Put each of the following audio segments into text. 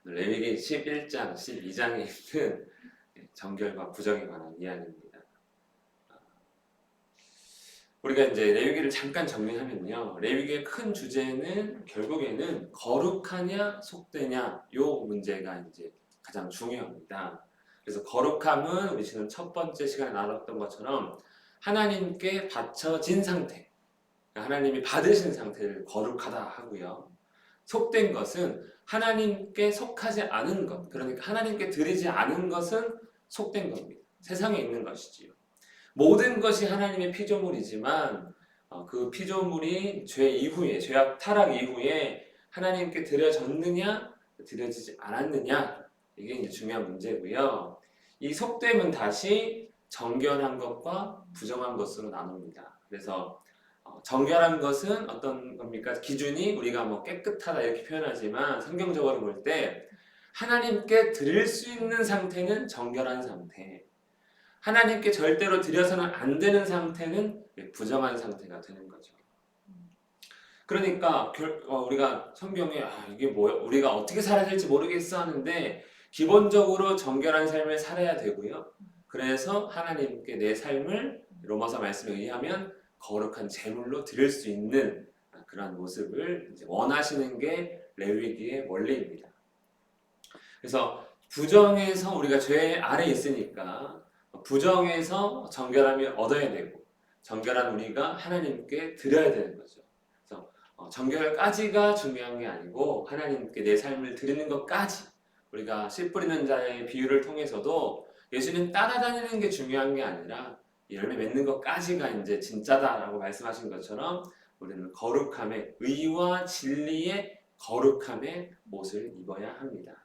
레위기 11장, 12장에 있는 정결과 부정에 관한 이야기입니다. 우리가 이제 레위기를 잠깐 정리하면요, 레위기의 큰 주제는 결국에는 거룩하냐 속되냐 요 문제가 이제 가장 중요합니다. 그래서 거룩함은 우리 지금 첫 번째 시간에 나눴던 것처럼 하나님께 바쳐진 상태, 하나님이 받으신 상태를 거룩하다 하고요. 속된 것은 하나님께 속하지 않은 것, 그러니까 하나님께 드리지 않은 것은 속된 겁니다. 세상에 있는 것이지요. 모든 것이 하나님의 피조물이지만 그 피조물이 죄 이후에, 죄악 타락 이후에 하나님께 드려졌느냐, 드려지지 않았느냐, 이게 이제 중요한 문제고요. 이 속됨은 다시 정결한 것과 부정한 것으로 나눕니다. 그래서 정결한 것은 어떤 겁니까? 기준이 우리가 뭐 깨끗하다 이렇게 표현하지만 성경적으로 볼 때 하나님께 드릴 수 있는 상태는 정결한 상태, 하나님께 절대로 드려서는 안 되는 상태는 부정한 상태가 되는 거죠. 그러니까 우리가 성경에 이게 뭐야? 우리가 어떻게 살아야 될지 모르겠어 하는데 기본적으로 정결한 삶을 살아야 되고요. 그래서 하나님께 내 삶을 로마서 말씀에 의하면 거룩한 제물로 드릴 수 있는 그런 모습을 이제 원하시는 게 레위기의 원리입니다. 그래서 부정에서 우리가 죄 아래 있으니까 부정에서 정결함이 얻어야 되고 정결한 우리가 하나님께 드려야 되는 거죠. 그래서 정결까지가 중요한 게 아니고 하나님께 내 삶을 드리는 것까지, 우리가 씨 뿌리는 자의 비유를 통해서도 예수님 따라다니는 게 중요한 게 아니라 열매 맺는 것까지가 이제 진짜다라고 말씀하신 것처럼 우리는 거룩함의, 의와 진리의 거룩함의 옷을 입어야 합니다.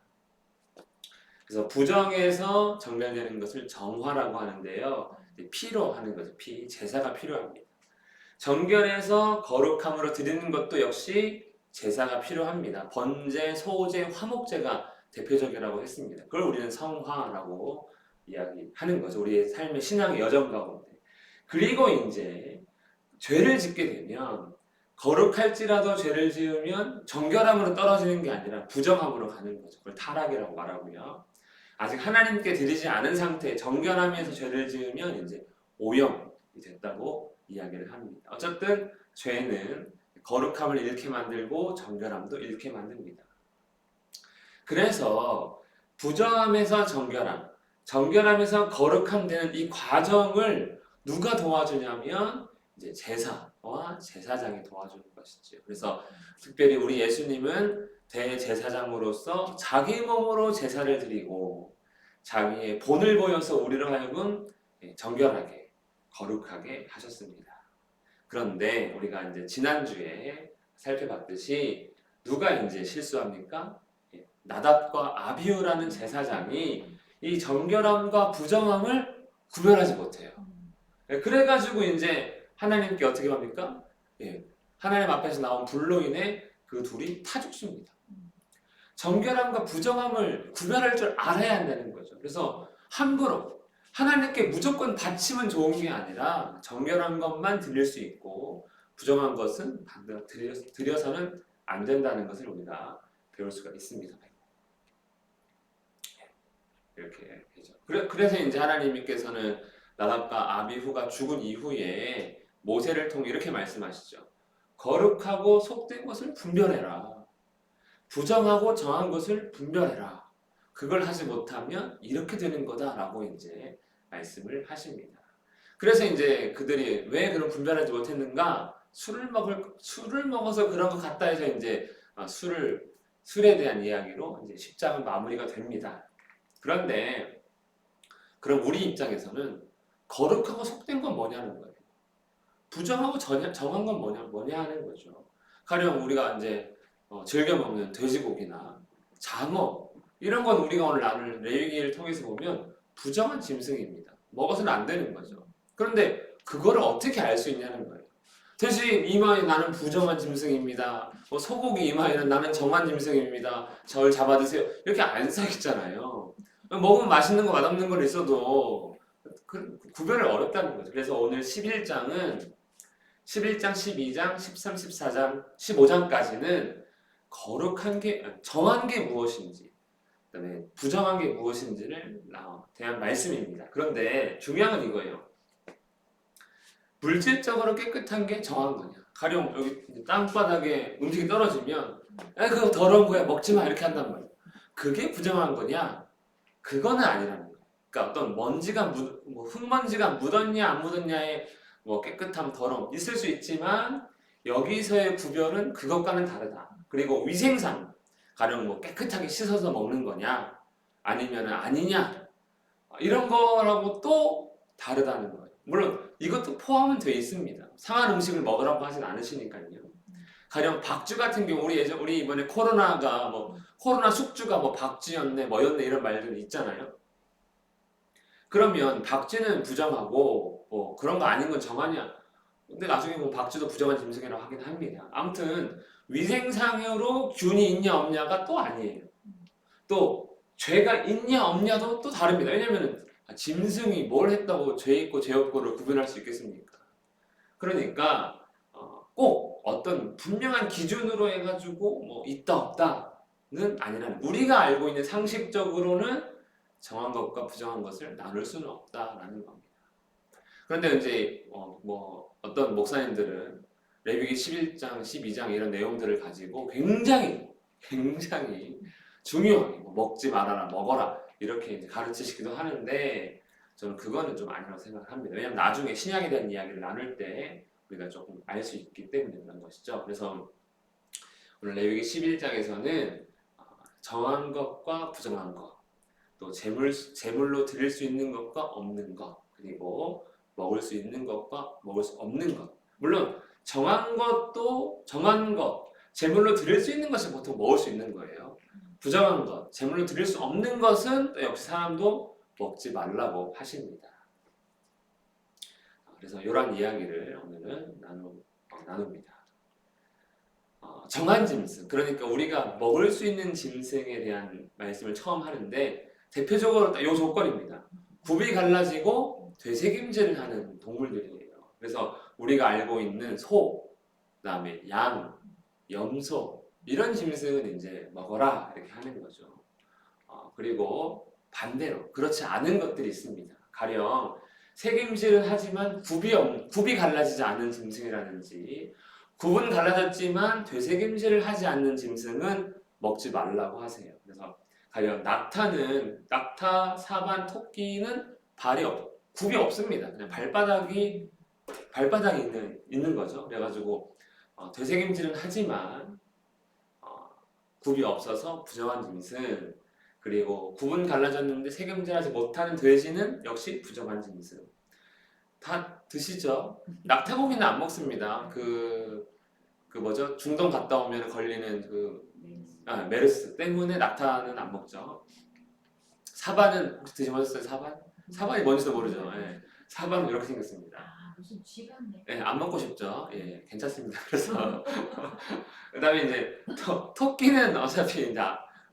그래서 부정에서 정결되는 것을 정화라고 하는데요, 피로 하는 거죠. 피, 제사가 필요합니다. 정결해서 거룩함으로 드리는 것도 역시 제사가 필요합니다. 번제, 소제, 화목제가 대표적이라고 했습니다. 그걸 우리는 성화라고 이야기하는 거죠. 우리의 삶의 신앙의 여정 가운데. 그리고 이제 죄를 짓게 되면 거룩할지라도 죄를 지으면 정결함으로 떨어지는 게 아니라 부정함으로 가는 거죠. 그걸 타락이라고 말하고요. 아직 하나님께 드리지 않은 상태, 정결함에서 죄를 지으면 이제 오염이 됐다고 이야기를 합니다. 어쨌든 죄는 거룩함을 잃게 만들고 정결함도 잃게 만듭니다. 그래서 부정함에서 정결함, 정결함에서 거룩함 되는 이 과정을 누가 도와주냐면 이제 제사와 제사장이 도와주는 것이죠. 그래서 특별히 우리 예수님은 대제사장으로서 자기 몸으로 제사를 드리고 자기의 본을 보여서 우리를 하여금 정결하게 거룩하게 하셨습니다. 그런데 우리가 이제 지난주에 살펴봤듯이 누가 이제 실수합니까? 나답과 아비후라는 제사장이 이 정결함과 부정함을 구별하지 못해요. 그래가지고 이제 하나님께 어떻게 합니까? 하나님 앞에서 나온 불로 인해 그 둘이 타 죽습니다. 정결함과 부정함을 구별할 줄 알아야 한다는 거죠. 그래서 함부로 하나님께 무조건 바치면 좋은 게 아니라 정결한 것만 드릴 수 있고 부정한 것은 드려서는 안 된다는 것을 우리가 배울 수가 있습니다. 이렇게 되죠. 그래서 이제 하나님께서는 나답과 아비후가 죽은 이후에 모세를 통해 이렇게 말씀하시죠. 거룩하고 속된 것을 분별해라. 부정하고 정한 것을 분별해라. 그걸 하지 못하면 이렇게 되는 거다라고 이제 말씀을 하십니다. 그래서 이제 그들이 왜 그런 분별하지 못했는가? 술을 먹어서 그런 것 같다 해서 이제 술에 대한 이야기로 이제 10장은 마무리가 됩니다. 그런데 그럼 우리 입장에서는 거룩하고 속된 건 뭐냐는 거예요. 부정하고 정한 건 뭐냐 하는 거죠. 가령 우리가 이제 즐겨 먹는 돼지고기나 장어 이런 건 우리가 오늘 나눌 레위기를 통해서 보면 부정한 짐승입니다. 먹어서는 안 되는 거죠. 그런데 그거를 어떻게 알 수 있냐는 거예요. 돼지 이마에 나는 부정한 짐승입니다. 소고기 이마에는 나는 정한 짐승입니다. 저를 잡아 드세요. 이렇게 안 써있잖아요. 먹으면 맛있는 거 맛없는 거 있어도 구별을 어렵다는 거죠. 그래서 오늘 11장, 12장, 13, 14장, 15장까지는 거룩한 게, 정한 게 무엇인지, 그다음에 부정한 게 무엇인지를 대한 말씀입니다. 그런데 중요한 건 이거예요. 물질적으로 깨끗한 게 정한 거냐? 가령 여기 땅바닥에 음식이 떨어지면 그거 더러운 거야 먹지 마 이렇게 한단 말이야. 그게 부정한 거냐? 그거는 아니라는 거예요. 그러니까 어떤 먼지가 뭐 흙먼지가 묻었냐 안 묻었냐의 뭐 깨끗함 더러움 있을 수 있지만 여기서의 구별은 그것과는 다르다. 그리고 위생상 가령 뭐 깨끗하게 씻어서 먹는 거냐 아니면 아니냐 이런 거라고 또 다르다는 거예요. 물론 이것도 포함은 돼 있습니다. 상한 음식을 먹으라고 하진 않으시니까요. 가령 박쥐 같은 경우 우리 이번에 코로나가 뭐 코로나 숙주가 뭐 박쥐였네 뭐였네 이런 말들이 있잖아요. 그러면 박쥐는 부정하고 뭐 그런 거 아닌 건 정하냐? 근데 나중에 뭐 박쥐도 부정한 짐승이라고 하긴 합니다. 아무튼 위생상으로 균이 있냐 없냐가 또 아니에요. 또 죄가 있냐 없냐도 또 다릅니다. 왜냐면은 짐승이 뭘 했다고 죄 있고 죄 없고를 구분할 수 있겠습니까? 그러니까 꼭 어떤 분명한 기준으로 해가지고 뭐 있다 없다는 아니라는 우리가 알고 있는 상식적으로는 정한 것과 부정한 것을 나눌 수는 없다라는 겁니다. 그런데 이제 뭐 어떤 목사님들은 레위기 11장, 12장 이런 내용들을 가지고 굉장히 중요하게 뭐 먹지 말아라, 먹어라 이렇게 이제 가르치시기도 하는데 저는 그거는 좀 아니라고 생각을 합니다. 왜냐하면 나중에 신약에 대한 이야기를 나눌 때 우리가 조금 알 수 있기 때문에 그런 것이죠. 그래서 오늘 레위기 11장에서는 정한 것과 부정한 것, 또 제물로 드릴 수 있는 것과 없는 것, 그리고 먹을 수 있는 것과 먹을 수 없는 것. 물론 정한 것, 제물로 드릴 수 있는 것은 보통 먹을 수 있는 거예요. 부정한 것, 제물로 드릴 수 없는 것은 또 역시 사람도 먹지 말라고 하십니다. 그래서 이런 이야기를 오늘은 나눕니다. 정한 짐승, 그러니까 우리가 먹을 수 있는 짐승에 대한 말씀을 처음 하는데 대표적으로 이 조건입니다. 굽이 갈라지고 되새김질을 하는 동물들이에요. 그래서 우리가 알고 있는 소, 그다음에 양, 염소 이런 짐승은 이제 먹어라 이렇게 하는 거죠. 그리고 반대로 그렇지 않은 것들이 있습니다. 가령 새김질은 하지만 굽이 갈라지지 않은 짐승이라든지 굽은 갈라졌지만 되새김질을 하지 않는 짐승은 먹지 말라고 하세요. 그래서 가령 낙타, 사반, 토끼는 굽이 없습니다. 그냥 발바닥이 있는 거죠. 그래가지고 되새김질은 하지만 굽이 없어서 부정한 짐승, 그리고 굽은 갈라졌는데 새김질하지 못하는 돼지는 역시 부정한 짐승. 다 드시죠? 낙타고기는 안 먹습니다. 뭐죠? 중동 갔다 오면 걸리는 메르스 때문에 낙타는 안 먹죠. 사바는 혹시 드셔보셨어요? 사바? 사바이 뭔지도 모르죠. 예. 사바는 이렇게 생겼습니다. 무슨 쥐 같네. 예, 안 먹고 싶죠. 예, 괜찮습니다. 그래서 그다음에 이제 토끼는 어차피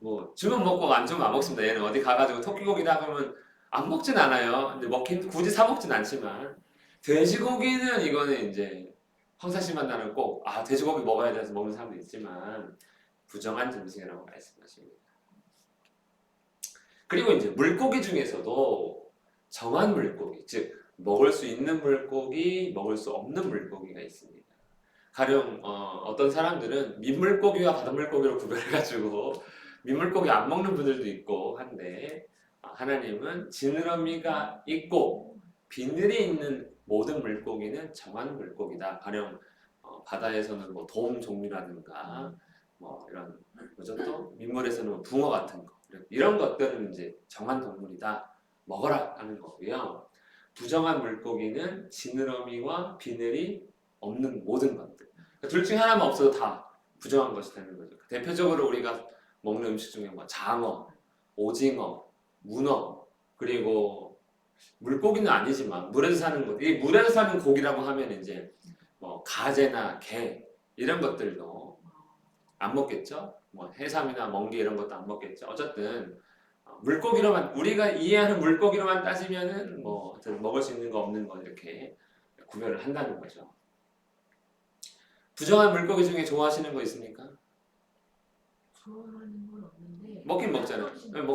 뭐 주면 먹고 안 주면 안 먹습니다. 얘는 어디 가가지고 토끼고기다 그러면 안 먹진 않아요. 근데 굳이 사 먹진 않지만 돼지고기는 이거는 이제 황사심한다는 꼭 돼지고기 먹어야 돼서 먹는 사람도 있지만 부정한 짐승이라고 말씀하십니다. 그리고 이제 물고기 중에서도 정한 물고기, 즉 먹을 수 있는 물고기, 먹을 수 없는 물고기가 있습니다. 가령 어떤 사람들은 민물고기와 바닷물고기로 구별해가지고 민물고기 안 먹는 분들도 있고 한데 하나님은 지느러미가 있고 비늘이 있는 모든 물고기는 정한 물고기다. 가령 바다에서는 뭐 돔 종류라든가 뭐 이런 뭐죠 또 민물에서는 뭐 붕어 같은 거 이런 것들은 이제 정한 동물이다. 먹어라 하는 거고요. 부정한 물고기는 지느러미와 비늘이 없는 모든 것들. 그러니까 둘 중에 하나만 없어도 다 부정한 것이 되는 거죠. 대표적으로 우리가 먹는 음식 중에 뭐 장어, 오징어, 문어, 그리고 물고기는 아니지만 물에서 사는 것. 이 물에서 사는 고기라고 하면 이제 뭐 가재나 게 이런 것들도 안 먹겠죠. 뭐 해삼이나 멍게 이런 것도 안 먹겠죠. 어쨌든 물고기로만 우리가 이해하는 물고기로만 따지면은 뭐 먹을 수 있는 거 없는 거 이렇게 구별을 한다는 거죠. 부정한 물고기 중에 좋아하시는 거 있습니까? 좋아하는 건 없는데 먹긴 먹잖아요.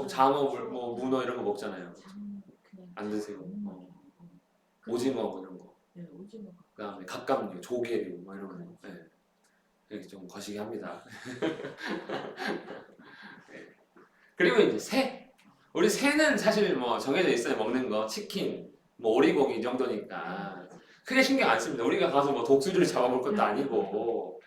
장어, 뭐 문어 이런 거 먹잖아요. 안 드세요? 오징어 뭐 이런 거. 네, 오징어. 그다음에 갑각류, 조개류 뭐 이런 거. 네. 이렇게 좀 거시기 합니다. 네. 그리고 이제 새. 우리 새는 사실 뭐 정해져 있어요. 먹는 거 치킨, 뭐 오리고기 이 정도니까 크게 신경 안 씁니다. 우리가 가서 뭐 독수리를 잡아볼 것도 아니고.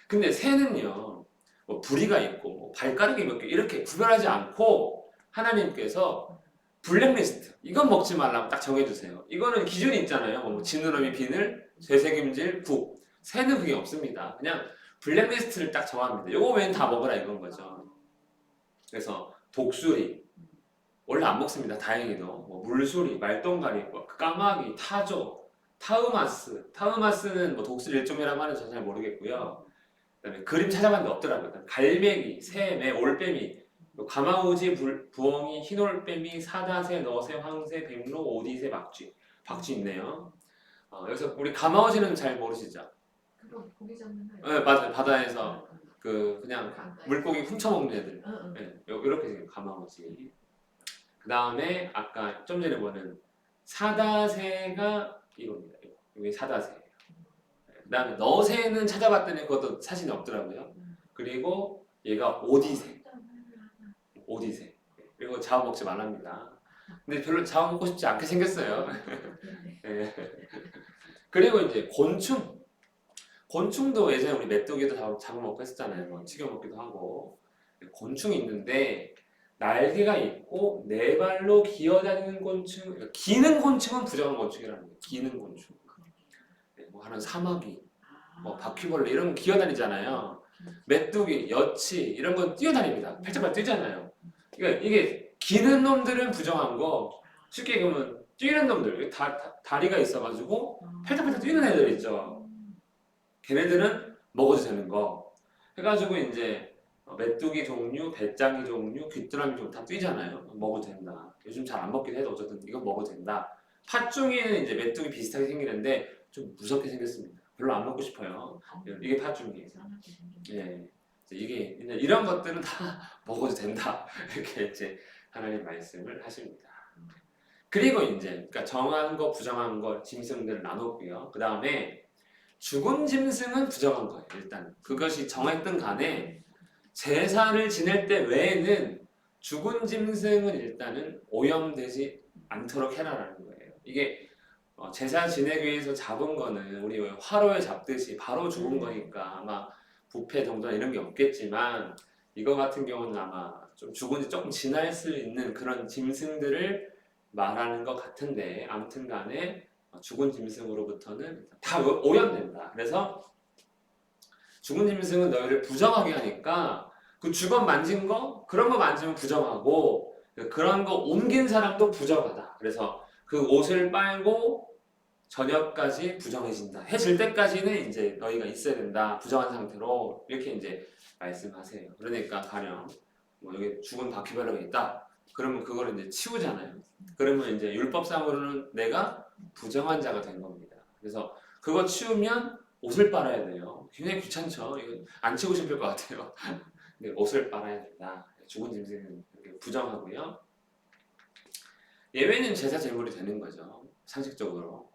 근데 새는요, 뭐 부리가 있고 뭐 발가락이 몇 개 이렇게 구별하지 않고 하나님께서 블랙리스트 이건 먹지 말라고 딱 정해주세요. 이거는 기준이 있잖아요. 뭐 지느러미 비늘, 쇠색임질, 국. 새는 그게 없습니다. 그냥 블랙리스트를 딱 정합니다. 요거 외엔 다 먹으라 이건 거죠. 그래서 독수리 원래 안 먹습니다. 다행히도 뭐 물수리, 말똥가리, 뭐 까마귀, 타조, 타우마스는 뭐 독수리 일종이라고 하는지 저는 잘 모르겠고요. 그다음에 그림 찾아봤는데 없더라고요. 갈매기, 새, 매, 올빼미, 가마우지, 부엉이, 흰올빼미, 사다새, 너새, 황새, 백로, 오디새, 박쥐 있네요. 여기서 우리 가마우지는 잘 모르시죠? 그거 고기 잡는 거. 네, 맞아요. 바다에서 그냥 물고기 훔쳐먹는 애들. 네, 이렇게 생긴 가마우지. 그 다음에 아까 좀 전에 보는 사다새가 이겁니다. 이게 사다새예요. 그 다음에 너새는 찾아봤더니 그것도 사진이 없더라고요. 그리고 얘가 오디새. 그리고 잡아먹지 말랍니다. 근데 별로 잡아먹고 싶지 않게 생겼어요. 네. 그리고 이제 곤충도 예전에 우리 메뚜기도 잡아먹고 했었잖아요. 뭐 튀겨먹기도 하고. 곤충이 있는데 날개가 있고 네 발로 기어다니는 곤충, 그러니까 기는 곤충은 부정한 곤충이라는 거예요. 기는 곤충. 뭐 하는 사마귀, 뭐 바퀴벌레 이런 거 기어다니잖아요. 메뚜기, 여치 이런 건 뛰어다닙니다. 팔짝팔짝 뛰잖아요. 그러니까 이게 기는 놈들은 부정한 거, 쉽게 얘기하면 뛰는 놈들, 다리가 있어가지고 팔짝팔짝 뛰는 애들 있죠. 걔네들은 먹어도 되는 거. 해가지고 이제 메뚜기 종류, 배짱이 종류, 귀뚜라미 종류 다 뛰잖아요. 먹어도 된다. 요즘 잘 안 먹긴 해도 어쨌든 이건 먹어도 된다. 팥중이는 이제 메뚜기 비슷하게 생기는데 좀 무섭게 생겼습니다. 별로 안 먹고 싶어요. 이게 팥중이에요. 예, 이게 이런 것들은 다 먹어도 된다. 이렇게 이제 하나님 말씀을 하십니다. 그리고 이제 그러니까 정한 거, 부정한 거, 짐승들을 나눴고요. 그 다음에 죽은 짐승은 부정한 거예요. 일단 그것이 정했든 간에 제사를 지낼 때 외에는 죽은 짐승은 일단은 오염되지 않도록 해라라는 거예요. 이게 제사 지내기 위해서 잡은 거는 우리 화로에 잡듯이 바로 죽은 거니까 아마 부패 정도나 이런 게 없겠지만 이거 같은 경우는 아마 좀 죽은 지 조금 지날 수 있는 그런 짐승들을 말하는 것 같은데 아무튼 간에 죽은 짐승으로부터는 다 오염된다. 그래서 죽은 짐승은 너희를 부정하게 하니까 그 주걱 만진 거 그런 거 만지면 부정하고 그런 거 옮긴 사람도 부정하다. 그래서 그 옷을 빨고 저녁까지 부정해진다. 해 질 때까지는 이제 너희가 있어야 된다. 부정한 상태로 이렇게 이제 말씀하세요. 그러니까 가령 뭐 여기 죽은 바퀴벌레가 있다. 그러면 그걸 이제 치우잖아요. 그러면 이제 율법상으로는 내가 부정한 자가 된 겁니다. 그래서 그거 치우면 옷을 빨아야 돼요. 굉장히 귀찮죠. 이거 안 치우고 싶을 것 같아요. 근데 옷을 빨아야 된다. 죽은 짐승은 부정하고요. 예외는 제사 제물이 되는 거죠. 상식적으로.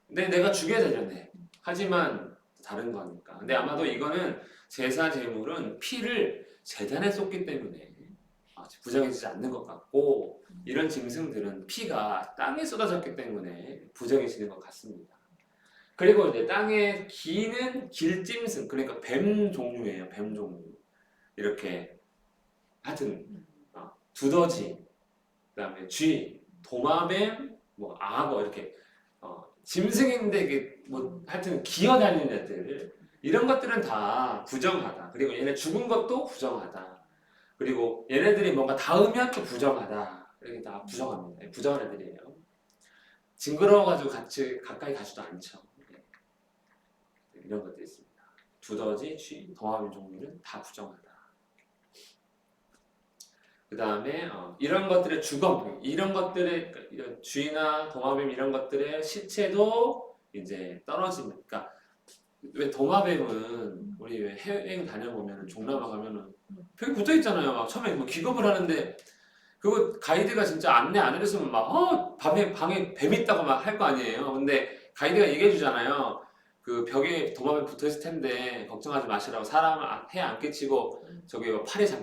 근데 내가 죽여야 되잖아요. 하지만 다른 거니까. 근데 아마도 이거는 제사 제물은 피를 제단에 쏟기 때문에 부정해지지 않는 것 같고 이런 짐승들은 피가 땅에 쏟아졌기 때문에 부정해지는 것 같습니다. 그리고 이제 땅에 기는 길짐승 그러니까 뱀 종류예요. 뱀 종류. 이렇게 하여튼 두더지, 그다음에 쥐, 도마뱀, 뭐 악어 이렇게 짐승인데 이게 뭐 하여튼 기어다니는 애들 이런 것들은 다 부정하다. 그리고 얘네 죽은 것도 부정하다. 그리고 얘네들이 뭔가 닿으면 또 부정하다. 이렇게 다 부정합니다. 부정한 애들이에요. 징그러워가지고 같이 가까이 가지도 않죠. 이런 것도 있습니다. 두더지, 쥐, 도마뱀 종류는 다 부정하다. 그 다음에 이런 것들의 주검, 이런 것들의 이런 쥐나 도마뱀 이런 것들의 시체도 이제 떨어집니다. 그러니까 왜 도마뱀은 우리 왜 해외여행 다녀보면 동남아 가면은 벽에 붙어 있잖아요. 막 처음에 뭐 기겁을 하는데 그거 가이드가 진짜 안내 안 해줬으면 막 방에 뱀 있다고 막 할 거 아니에요. 근데 가이드가 얘기해 주잖아요. 그 벽에 도마뱀 붙어 있을 텐데 걱정하지 마시라고 사람 해 안 끼치고 저기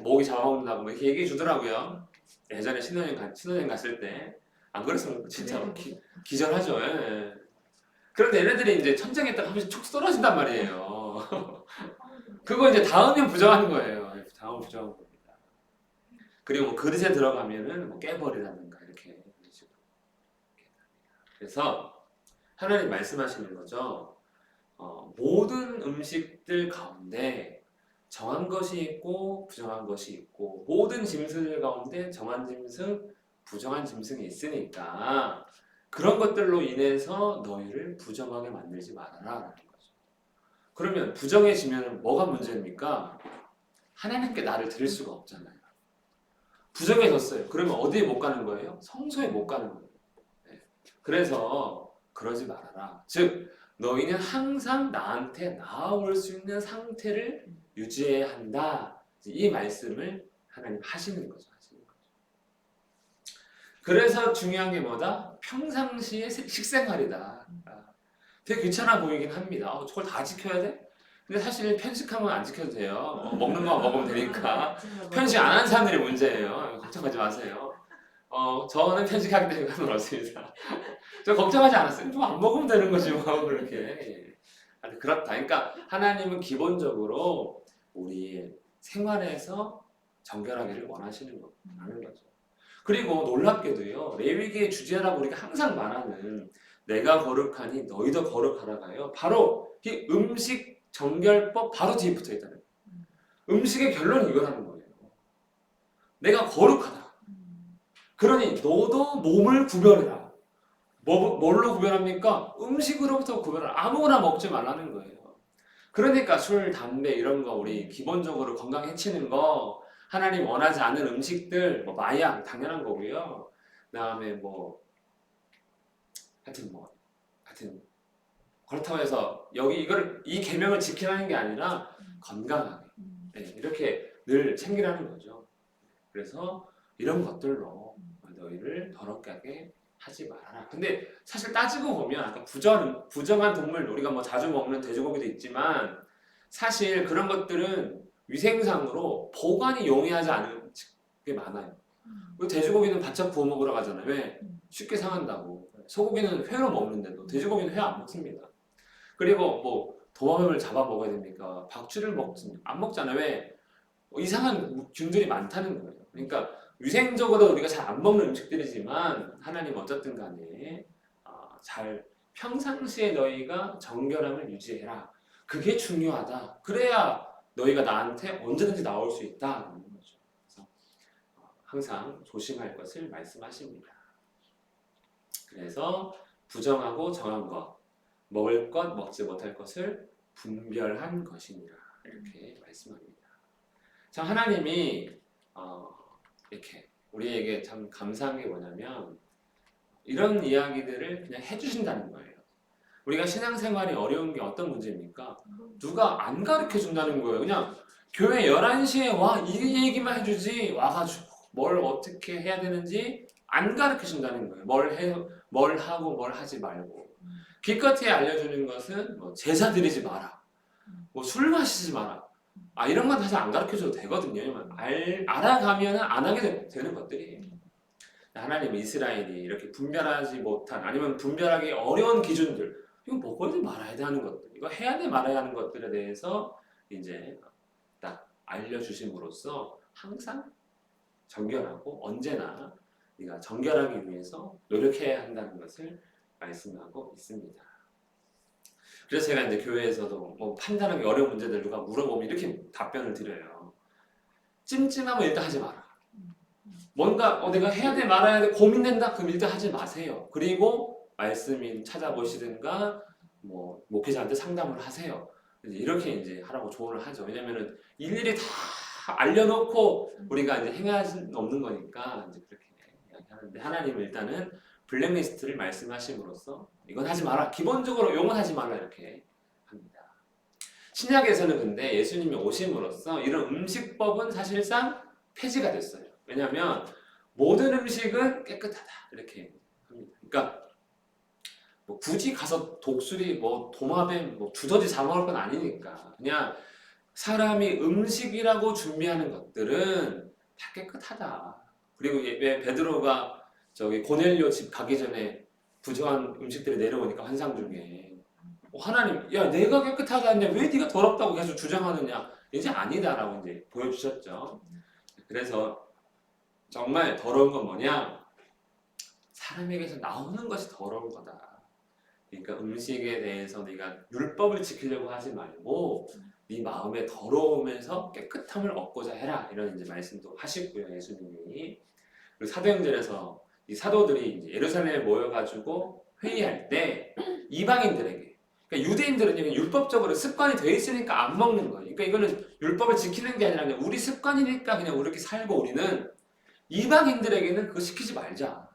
모기 잡아먹는다고 막 이렇게 얘기해 주더라고요. 예전에 신혼여행 갔을 때 안 그랬으면 진짜 막 기절하죠. 예. 그런데 얘네들이 이제 천장에 딱 한 번씩 툭 떨어진단 말이에요. 그거 이제 닿으면 부정하는 거예요. 닿으면 부정한 겁니다. 그리고 뭐 그릇에 들어가면은 뭐 깨버리라든가 이렇게 이런 식으로. 그래서 하나님 말씀하시는 거죠. 모든 음식들 가운데 정한 것이 있고 부정한 것이 있고 모든 짐승들 가운데 정한 짐승, 부정한 짐승이 있으니까 그런 것들로 인해서 너희를 부정하게 만들지 말아라 라는 거죠. 그러면 부정해지면 뭐가 문제입니까? 하나님께 나를 드릴 수가 없잖아요. 부정해졌어요. 그러면 어디에 못 가는 거예요? 성소에 못 가는 거예요. 네. 그래서 그러지 말아라. 즉 너희는 항상 나한테 나아올 수 있는 상태를 유지해야 한다. 이 말씀을 하나님 하시는 거죠. 그래서 중요한 게 뭐다? 평상시의 식생활이다. 되게 귀찮아 보이긴 합니다. 저걸 다 지켜야 돼? 근데 사실 편식하면 안 지켜도 돼요. 먹는 거 먹으면 되니까. 편식 안 하는 사람들이 문제예요. 걱정하지 마세요. 저는 편식하기 때문에 상관없습니다. 저 걱정하지 않았어요. 좀 안 먹으면 되는 거지 뭐 그렇게. 그렇다. 그러니까 하나님은 기본적으로 우리 생활에서 정결하기를 원하시는 거죠. 그리고 놀랍게도요. 레위기의 주제라고 우리가 항상 말하는 내가 거룩하니 너희도 거룩하라가요. 바로 이 음식 정결법 바로 뒤에 붙어 있다는 거예요. 음식의 결론이 이거라는 거예요. 내가 거룩하다. 그러니 너도 몸을 구별해라. 뭘로 구별합니까? 음식으로부터 구별하라. 아무거나 먹지 말라는 거예요. 그러니까 술, 담배 이런 거 우리 기본적으로 건강 해치는 거 하나님 원하지 않는 음식들, 뭐 마약 당연한 거고요. 그다음에 하여튼 그렇다고 해서 이 계명을 지키라는 게 아니라 건강하게 이렇게 늘 챙기라는 거죠. 그래서 이런 것들로 너희를 더럽게 하게 하지 말아라. 근데 사실 따지고 보면 아까 부정한 동물 우리가 뭐 자주 먹는 돼지고기도 있지만 사실 그런 것들은 위생상으로 보관이 용이하지 않은 게 많아요. 돼지고기는 바짝 구워 먹으러 가잖아요. 왜? 쉽게 상한다고. 소고기는 회로 먹는데도 돼지고기는 회 안 먹습니다. 그리고 뭐 도마뱀을 잡아 먹어야 됩니까? 박쥐를 안 먹잖아요. 왜? 이상한 균들이 많다는 거예요. 그러니까 위생적으로 우리가 잘 안 먹는 음식들이지만 하나님 어쨌든 간에 잘 평상시에 너희가 정결함을 유지해라. 그게 중요하다. 그래야 너희가 나한테 언제든지 나올 수 있다는 거죠. 그래서 항상 조심할 것을 말씀하십니다. 그래서 부정하고 정한 것, 먹을 것, 먹지 못할 것을 분별한 것이니라 이렇게 말씀합니다. 참 하나님이 이렇게 우리에게 참 감사한 게 뭐냐면 이런 이야기들을 그냥 해주신다는 거예요. 우리가 신앙생활이 어려운 게 어떤 문제입니까? 누가 안 가르쳐 준다는 거예요. 그냥 교회 11시에 와 이 얘기만 해주지 와가지고 뭘 어떻게 해야 되는지 안 가르쳐 준다는 거예요. 뭘 하고 뭘 하지 말고 기껏해야 알려주는 것은 뭐 제사 드리지 마라, 뭐 술 마시지 마라. 이런 건 사실 안 가르쳐줘도 되거든요. 알아가면 안 하게 되는 것들이에요. 하나님 이스라엘이 이렇게 분별하지 못한 아니면 분별하기 어려운 기준들 이거 먹어야지 말아야 돼 하는 것들 이거 해야 돼 말아야 하는 것들에 대해서 이제 딱 알려주심으로써 항상 정결하고 언제나 네가 정결하기 위해서 노력해야 한다는 것을 말씀하고 있습니다. 그래서 제가 이제 교회에서도 뭐 판단하기 어려운 문제들 누가 물어보면 이렇게 답변을 드려요. 찜찜하면 일단 하지 마라. 뭔가 내가 해야 돼 말아야 돼 고민된다 그럼 일단 하지 마세요. 그리고 말씀인 찾아보시든가 뭐 목회자한테 상담을 하세요. 이렇게 이제 하라고 조언을 하죠. 왜냐면은 일일이 다 알려놓고 우리가 이제 행할 수 없는 거니까 이제 그렇게 이야기하는데 하나님은 일단은 블랙리스트를 말씀하심으로써 이건 하지 마라. 기본적으로 용은 하지 말라 이렇게 합니다. 신약에서는 근데 예수님이 오심으로써 이런 음식법은 사실상 폐지가 됐어요. 왜냐하면 모든 음식은 깨끗하다 이렇게 합니다. 그러니까 뭐 굳이 가서 독수리, 뭐 도마뱀, 뭐 두더지 잡아먹을 건 아니니까 그냥 사람이 음식이라고 준비하는 것들은 다 깨끗하다. 그리고 왜 베드로가 저기 고넬료 집 가기 전에 부정한 음식들이 내려오니까 환상 중에 하나님, 야 내가 깨끗하다 했는데 왜 네가 더럽다고 계속 주장하느냐? 이제 아니다라고 이제 보여주셨죠. 그래서 정말 더러운 건 뭐냐? 사람에게서 나오는 것이 더러운 거다. 그러니까 음식에 대해서 네가 율법을 지키려고 하지 말고 네 마음의 더러움에서 깨끗함을 얻고자 해라. 이런 이제 말씀도 하시고요, 예수님이. 그리고 사도행전에서 이 사도들이 이제 예루살렘에 모여가지고 회의할 때 이방인들에게, 그러니까 유대인들은 이게 율법적으로 습관이 돼 있으니까 안 먹는 거예요. 그러니까 이거는 율법을 지키는 게 아니라 그냥 우리 습관이니까 그냥 우리 이렇게 살고 우리는 이방인들에게는 그거 시키지 말자.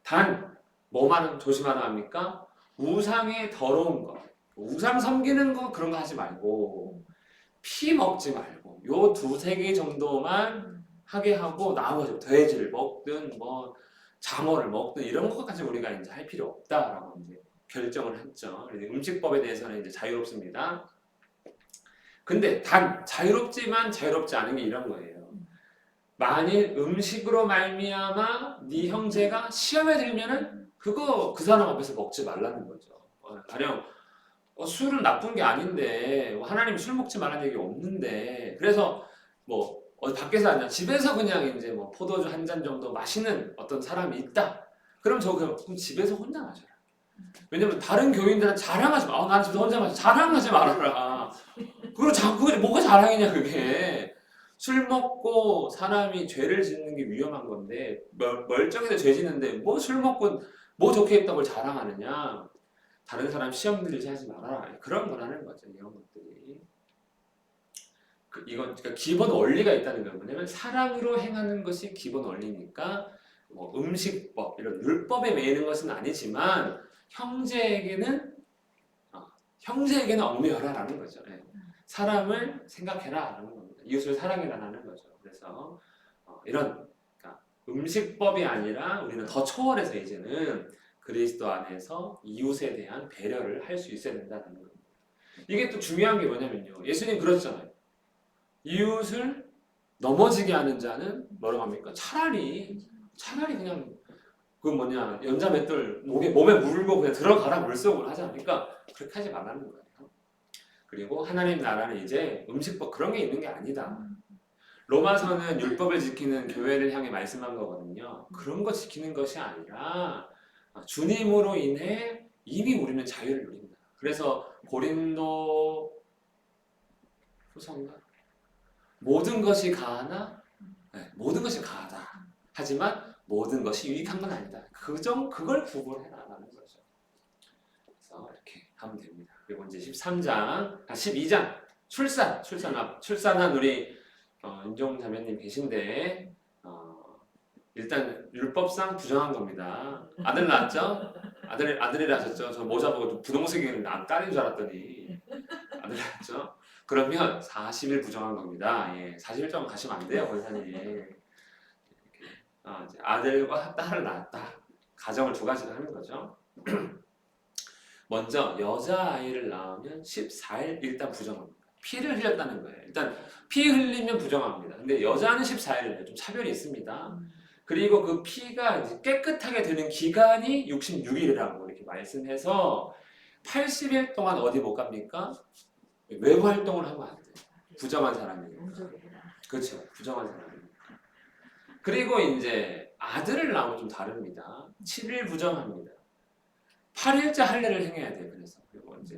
단 뭐만 조심하라 합니까? 우상의 더러운 거, 우상 섬기는 거 그런 거 하지 말고 피 먹지 말고 요 두세 개 정도만 하게 하고 나머지 돼지를 먹든 뭐 장어를 먹든 이런 것까지 우리가 이제 할 필요 없다라고 이제 결정을 했죠. 그래서 음식법에 대해서는 이제 자유롭습니다. 근데 단 자유롭지만 자유롭지 않은 게 이런 거예요. 만일 음식으로 말미암아 네 형제가 시험에 들면은 그거 그 사람 앞에서 먹지 말라는 거죠. 가령 술은 나쁜 게 아닌데 하나님이 술 먹지 말라는 얘기 없는데 그래서 뭐 어디 밖에서 아니라 집에서 그냥 이제 뭐 포도주 한 잔 정도 마시는 어떤 사람이 있다. 그럼 그럼 집에서 혼자 마셔라. 왜냐면 다른 교인들은 자랑하지 마. 나는 집에서 혼자 마셔. 자랑하지 말아라. 그리고 자꾸 뭐가 자랑이냐 그게. 술 먹고 사람이 죄를 짓는 게 위험한 건데 멀쩡해도 죄 짓는데 뭐 술 먹고 뭐 좋게 했다고 자랑하느냐. 다른 사람 시험 들리지 하지 말아라. 그런 거라는 거죠. 이런 것들이. 이건 그러니까 기본 원리가 있다는 거예요. 뭐냐면 사랑으로 행하는 것이 기본 원리니까 뭐 음식법 이런 율법에 매이는 것은 아니지만 형제에게는 얽매여라라는 거죠. 예. 사람을 생각해라라는 겁니다. 이웃을 사랑해라라는 거죠. 그래서 이런 그러니까 음식법이 아니라 우리는 더 초월해서 이제는 그리스도 안에서 이웃에 대한 배려를 할 수 있어야 된다는 겁니다. 이게 또 중요한 게 뭐냐면요. 예수님 그러셨잖아요. 이웃을 넘어지게 하는 자는 뭐라고 합니까? 차라리 그냥 그 뭐냐 연자 맷돌 몸에 물고 그냥 들어가라 물속으로 하지 않습니까? 그렇게 하지 말라는 거예요. 그리고 하나님 나라는 이제 음식법 그런 게 있는 게 아니다. 로마서는 율법을 지키는 교회를 향해 말씀한 거거든요. 그런 거 지키는 것이 아니라 주님으로 인해 이미 우리는 자유를 누린다. 그래서 고린도 후서인가? 모든 것이 가하나? 네, 모든 것이 가하다. 하지만 모든 것이 유익한 건 아니다. 그걸 구분해라라는 거죠. 그래서 이렇게 하면 됩니다. 그리고 이제 12장 출산한 우리 인종 자매님 계신데 일단 율법상 부정한 겁니다. 아들 낳았죠? 아들이라 하셨죠? 저 모자 보고 분홍색이 딸인 줄 알았더니 아들 낳았죠? 그러면 40일 부정한 겁니다. 예, 40일 동안 가시면 안 돼요, 권사님. 이제 아들과 딸을 낳았다. 가정을 두 가지로 하는 거죠. 먼저 여자아이를 낳으면 14일 일단 부정합니다. 피를 흘렸다는 거예요. 일단 피 흘리면 부정합니다. 근데 여자는 14일이에요. 좀 차별이 있습니다. 그리고 그 피가 이제 깨끗하게 되는 기간이 66일이라고 이렇게 말씀해서 80일 동안 어디 못 갑니까? 외부 활동을 하면 안 돼요. 부정한 사람이니까. 그렇죠. 부정한 사람이니까. 그리고 이제 아들을 낳으면 좀 다릅니다. 7일 부정합니다. 8일째 할례를 행해야 돼요.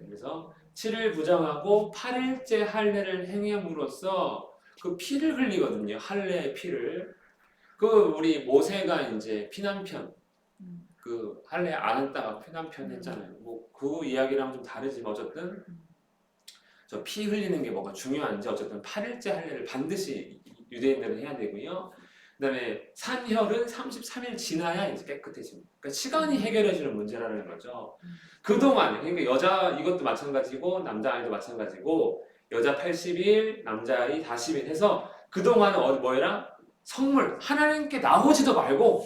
그래서 7일 부정하고 8일째 할례를 행함으로써 그 피를 흘리거든요. 할례의 피를. 그 우리 모세가 이제 피난편 그 할례 안 했다가 피난편 했잖아요. 뭐 그 이야기랑 좀 다르지만 어쨌든 저 피 흘리는 게 뭐가 중요한지 어쨌든 8일째 할례를 반드시 유대인들은 해야 되고요. 그다음에 산혈은 33일 지나야 이제 깨끗해집니다. 그러니까 시간이 해결해주는 문제라는 거죠. 그동안 그러니까 여자 이것도 마찬가지고 남자 아이도 마찬가지고 여자 80일, 남자 아이 40일 해서 그동안 뭐해라? 성물 하나님께 나오지도 말고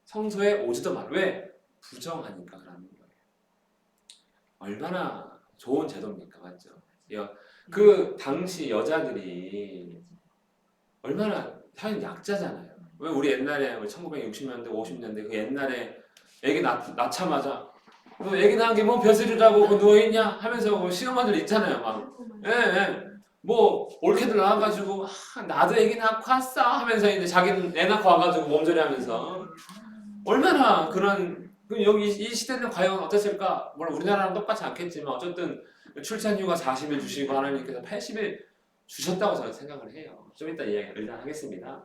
성소에 오지도 말고 왜? 부정하니까 그러는 거예요. 얼마나 좋은 제도입니까, 맞죠? 그 당시 여자들이 얼마나 사실 약자잖아요. 왜 우리 옛날에 1960년대, 50년대 그 옛날에 애기 낳자마자 너 애기 낳은 게 뭐 벼슬이라고 누워있냐 하면서 뭐 시어머니들 있잖아요. 막 예. 뭐 올케들 나와가지고 나도 애기 낳고 왔어 하면서 이제 자기는 애 낳고 와가지고 몸조리 하면서 얼마나 그런 그럼 여기 이 시대는 과연 어땠을까? 물론 우리나라랑 똑같지 않겠지만 어쨌든 출산휴가 40일 주시고 하나님께서 80일 주셨다고 저는 생각을 해요. 좀 이따 이야기 일단 하겠습니다.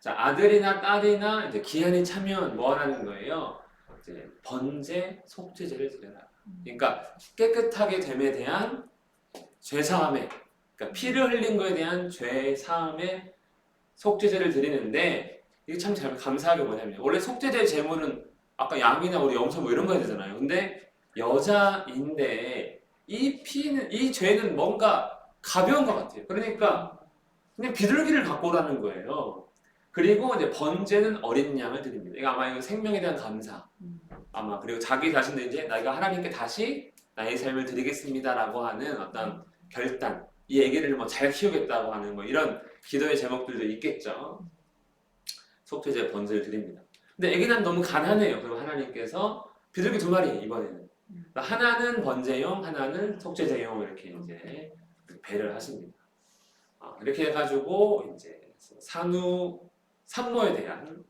자, 아들이나 딸이나 이제 기한이 차면 뭐 하라는 거예요? 이제 번제 속죄제를 드려라. 그러니까 깨끗하게 됨에 대한 죄 사함에, 그러니까 피를 흘린 거에 대한 죄 사함에 속죄제를 드리는데 이게 참 잘 감사하게 뭐냐면 원래 속죄제 제물은 아까 양이나 우리 염소 뭐 이런 거 해야 되잖아요. 근데 여자인데 이 죄는 뭔가 가벼운 것 같아요. 그러니까 그냥 비둘기를 갖고 오라는 거예요. 그리고 이제 번제는 어린 양을 드립니다. 이거 아마 이거 생명에 대한 감사. 아마 그리고 자기 자신도 이제 내가 하나님께 다시 나의 삶을 드리겠습니다라고 하는 어떤 결단. 이 아기를 뭐 잘 키우겠다고 하는 뭐 이런 기도의 제목들도 있겠죠. 속죄제 번제를 드립니다. 근데 아기는 너무 가난해요. 그럼 하나님께서 비둘기 2마리 이번에는 하나는 번제용, 하나는 속죄제용 이렇게 이제 배를 하십니다. 이렇게 해가지고 이제 산모에 대한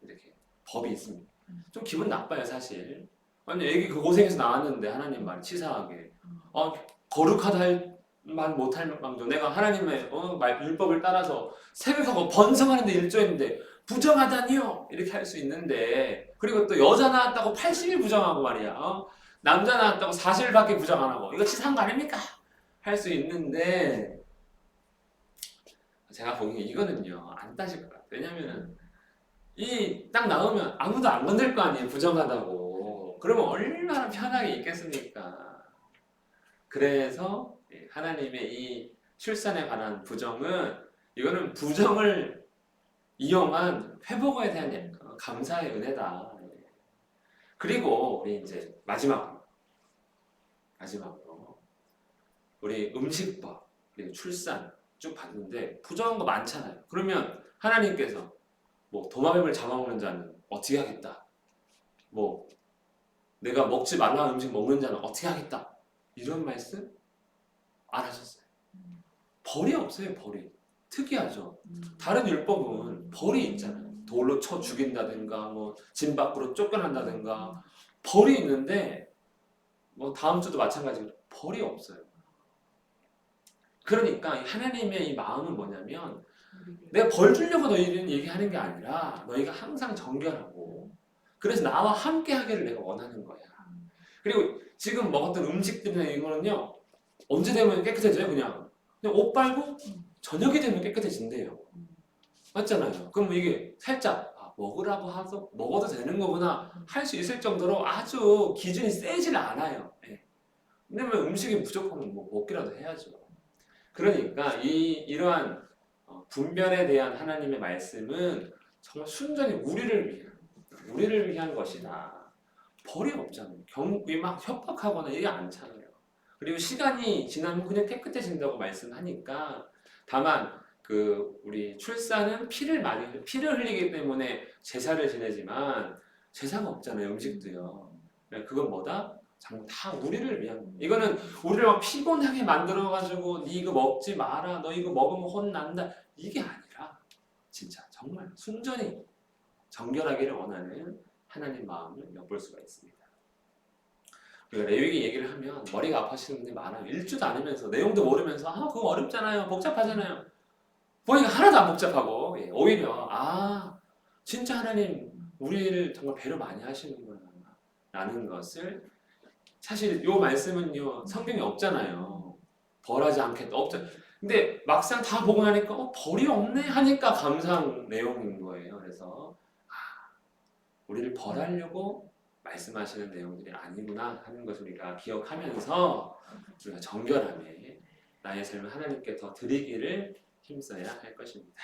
이렇게 법이 있습니다. 좀 기분 나빠요 사실. 아니 애기 그 고생해서 나왔는데 하나님 말 치사하게 거룩하다 할 말 못할 망정 내가 하나님의 율법을 따라서 새벽하고 번성하는데 일조했는데 부정하다니요 이렇게 할 수 있는데 그리고 또 여자 낳았다고 80일 부정하고 말이야 남자 낳았다고 40일밖에 부정 안 하고 이거 치사한 거 아닙니까? 할 수 있는데 제가 보기에 이거는요 안 따질 것 같아요. 왜냐면은 이 딱 나오면 아무도 안 건들 거 아니에요 부정하다고. 그러면 얼마나 편하게 있겠습니까? 그래서 하나님의 이 출산에 관한 부정은 이거는 부정을 이용한 회복에 대한 감사의 은혜다. 그리고 우리 이제 마지막으로 우리 음식법 그리고 출산 쭉 봤는데 부정한 거 많잖아요. 그러면 하나님께서 뭐 도마뱀을 잡아먹는 자는 어떻게 하겠다. 뭐 내가 먹지 말라는 음식 먹는 자는 어떻게 하겠다. 이런 말씀 안 하셨어요. 벌이 없어요. 벌이. 특이하죠. 다른 율법은 벌이 있잖아요. 돌로 쳐 죽인다든가 뭐 진 밖으로 쫓겨난다든가 벌이 있는데 뭐 다음 주도 마찬가지로 벌이 없어요. 그러니까 하나님의 이 마음은 뭐냐면 내가 벌 주려고 너희는 얘기하는 게 아니라 너희가 항상 정결하고 그래서 나와 함께 하기를 내가 원하는 거야. 그리고 지금 먹었던 음식들이나 이거는요 언제 되면 깨끗해져요? 그냥 옷 빨고 저녁이 되면 깨끗해진대요. 맞잖아요. 그럼 이게 살짝 먹으라고 하서 먹어도 되는 거구나 할 수 있을 정도로 아주 기준이 세질 않아요. 왜냐면 음식이 부족하면 뭐 먹기라도 해야죠. 그러니까 이러한 분별에 대한 하나님의 말씀은 정말 순전히 우리를 위한 것이다. 벌이 없잖아요. 막 협박하거나 이게 않잖아요. 그리고 시간이 지나면 그냥 깨끗해진다고 말씀하니까 다만 우리 출산은 피를 흘리기 때문에 제사를 지내지만 제사가 없잖아요. 음식도요. 그건 뭐다? 정말 다 우리를 위한 이거는 우리를 막 피곤하게 만들어가지고 네 이거 먹지 마라 너 이거 먹으면 혼난다 이게 아니라 진짜 정말 순전히 정결하기를 원하는 하나님 마음을 엿볼 수가 있습니다. 우리가 레위기 얘기를 하면 머리가 아파지는 분들이 많아요. 읽지도 않으면서 내용도 모르면서 그거 어렵잖아요 복잡하잖아요. 보니까 하나도 안 복잡하고 오히려 진짜 하나님 우리를 정말 배려 많이 하시는구나 라는 것을 사실 이 말씀은요 성경에 없잖아요. 벌하지 않겠다 없죠. 근데 막상 다 보고 나니까 벌이 없네 하니까 감사한 내용인 거예요. 그래서 우리를 벌하려고 말씀하시는 내용들이 아니구나 하는 것을 우리가 기억하면서 우리가 정결함에 나의 삶을 하나님께 더 드리기를 힘써야 할 것입니다.